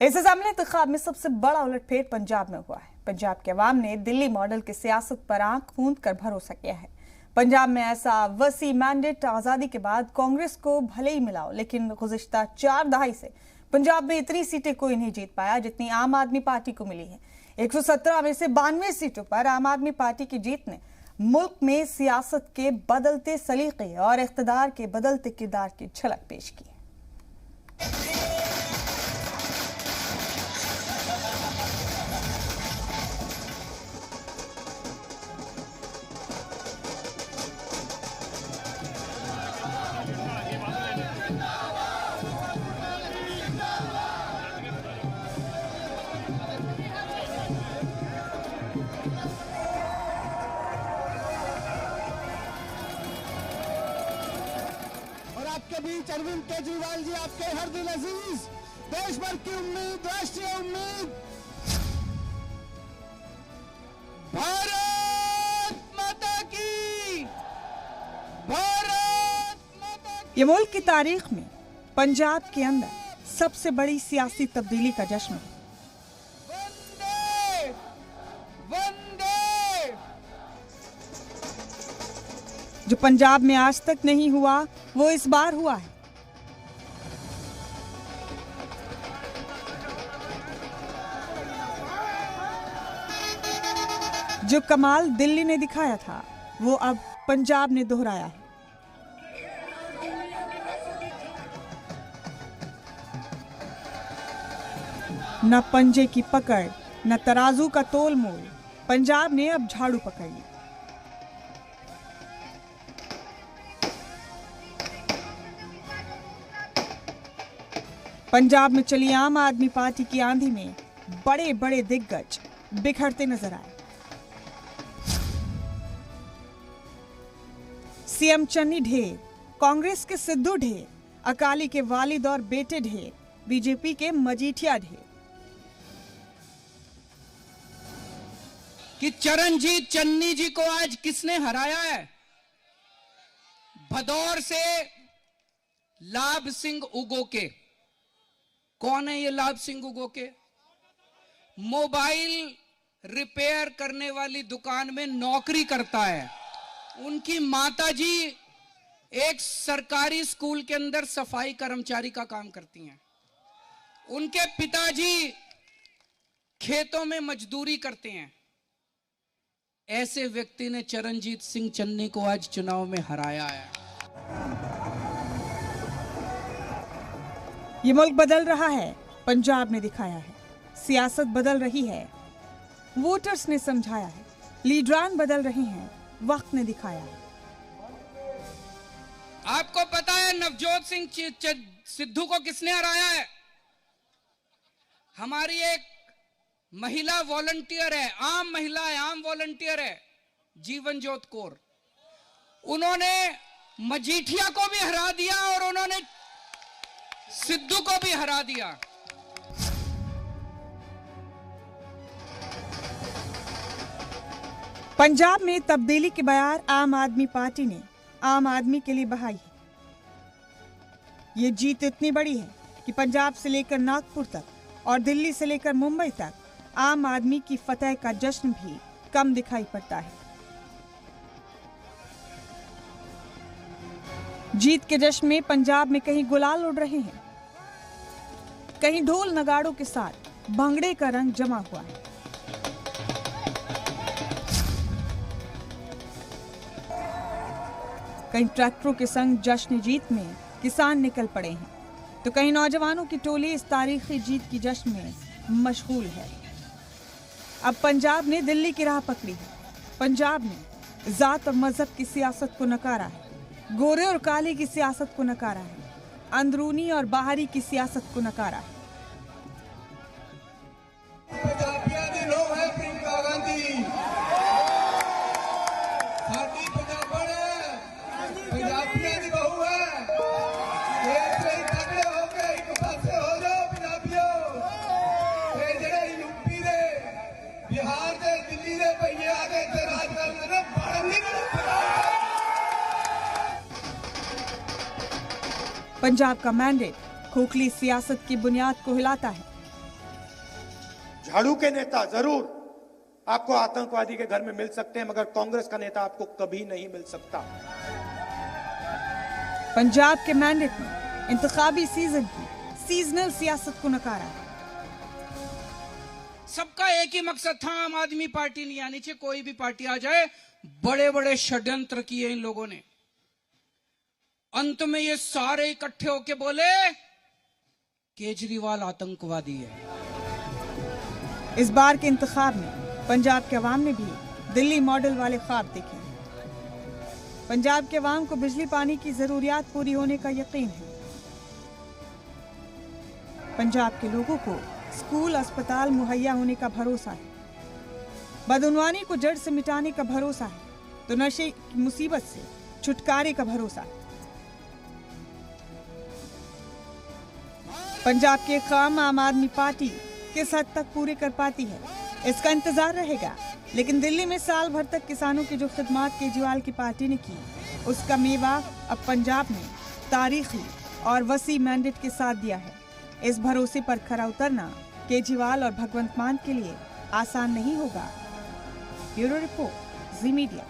इस असेंबली इंतखाब में सबसे बड़ा उलटफेर पंजाब में हुआ है। पंजाब के अवाम ने दिल्ली मॉडल की सियासत पर आंख मूंद कर भरोसा किया है। पंजाब में ऐसा वसी मैंडेट आजादी के बाद कांग्रेस को भले ही मिला हो, लेकिन गुज़िश्ता 4 दहाई से पंजाब में इतनी सीटें कोई नहीं जीत पाया जितनी आम आदमी पार्टी को मिली है। 117 में से 92 सीटों पर आम आदमी पार्टी की जीत ने मुल्क में सियासत के बदलते सलीके और इख्तिदार के बदलते किरदार की झलक पेश की। आपके बीच अरविंद केजरीवाल जी, आपके हर दिल अजीज, देश भर की उम्मीद, राष्ट्रीय उम्मीद, भारत माता की, भारत माता की। ये मुल्क की तारीख में पंजाब के अंदर सबसे बड़ी सियासी तब्दीली का जश्न है। वंदे वंदे जो पंजाब में आज तक नहीं हुआ वो इस बार हुआ है। जो कमाल दिल्ली ने दिखाया था वो अब पंजाब ने दोहराया है। न पंजे की पकड़, न तराजू का तोल मोल, पंजाब ने अब झाड़ू पकड़ ली। पंजाब में चली आम आदमी पार्टी की आंधी में बड़े बड़े दिग्गज बिखरते नजर आए। सीएम चन्नी ढेर, कांग्रेस के सिद्धू ढेर, अकाली के वालिद और बेटे ढेर, बीजेपी के मजीठिया ढेर। कि चरणजीत चन्नी जी को आज किसने हराया है? भदौर से लाभ सिंह उगोके। कौन है ये लाभ सिंह उगोके? मोबाइल रिपेयर करने वाली दुकान में नौकरी करता है। उनकी माताजी एक सरकारी स्कूल के अंदर सफाई कर्मचारी का काम करती हैं। उनके पिताजी खेतों में मजदूरी करते हैं। ऐसे व्यक्ति ने चरणजीत सिंह चन्नी को आज चुनाव में हराया है। ये मुल्क बदल रहा है, पंजाब ने दिखाया है। सियासत बदल रही है, वोटर्स ने समझाया है। लीडरान बदल रहे हैं, वक्त ने दिखाया है। आपको पता है नवजोत सिंह सिद्धू को किसने हराया है? हमारी एक महिला वॉलंटियर है, आम महिला है, आम वॉलंटियर है, जीवनजोत कौर। उन्होंने मजीठिया को भी हरा दिया और उन्होंने सिद्धू को भी हरा दिया। पंजाब में तब्दीली की बयार आम आदमी पार्टी ने आम आदमी के लिए बहाई है। ये जीत इतनी बड़ी है कि पंजाब से लेकर नागपुर तक और दिल्ली से लेकर मुंबई तक आम आदमी की फतह का जश्न भी कम दिखाई पड़ता है। जीत के जश्न में पंजाब में कहीं गुलाल उड़ रहे हैं, कहीं ढोल नगाड़ों के साथ भांगड़े का रंग जमा हुआ है। कहीं ट्रैक्टरों के संग जश्न जीत में किसान निकल पड़े हैं, तो कहीं नौजवानों की टोली इस तारीखी जीत की जश्न में मशगूल है। अब पंजाब ने दिल्ली की राह पकड़ी है। पंजाब ने जात और मजहब की सियासत को नकारा है, गोरे और काले की सियासत को नकारा है, अंदरूनी और बाहरी की सियासत को नकारा है। पंजाब का मैंडेट खोखली सियासत की बुनियाद को हिलाता है। झाड़ू के नेता जरूर आपको आतंकवादी के घर में मिल सकते हैं, मगर कांग्रेस का नेता आपको कभी नहीं मिल सकता। पंजाब के मैंडेट में इंतखाबी सीजन की सीजनल सियासत को नकारा। सबका एक ही मकसद था, आम आदमी पार्टी नहीं आनी चाहिए, कोई भी पार्टी आ जाए। बड़े बड़े षड्यंत्र किए इन लोगों ने। अंत में ये सारे इकट्ठे होके बोले केजरीवाल आतंकवादी है। इस बार के इंतखाब में पंजाब के अवाम ने भी दिल्ली मॉडल वाले ख्वाब देखे हैं। पंजाब के अवाम को बिजली पानी की जरूरियात पूरी होने का यकीन है। पंजाब के लोगों को स्कूल अस्पताल मुहैया होने का भरोसा है। बदउनवानी को जड़ से मिटाने का भरोसा है, तो नशे की मुसीबत से छुटकारे का भरोसा है। पंजाब के ख्वाब आम आदमी पार्टी किस हद तक पूरे कर पाती है, इसका इंतजार रहेगा। लेकिन दिल्ली में साल भर तक किसानों की जो खिदमात केजरीवाल की पार्टी ने की, उसका मेवा अब पंजाब में तारीखी और वसी मैंडेट के साथ दिया है। इस भरोसे पर खरा उतरना केजरीवाल और भगवंत मान के लिए आसान नहीं होगा। ब्यूरो रिपोर्ट, जी मीडिया।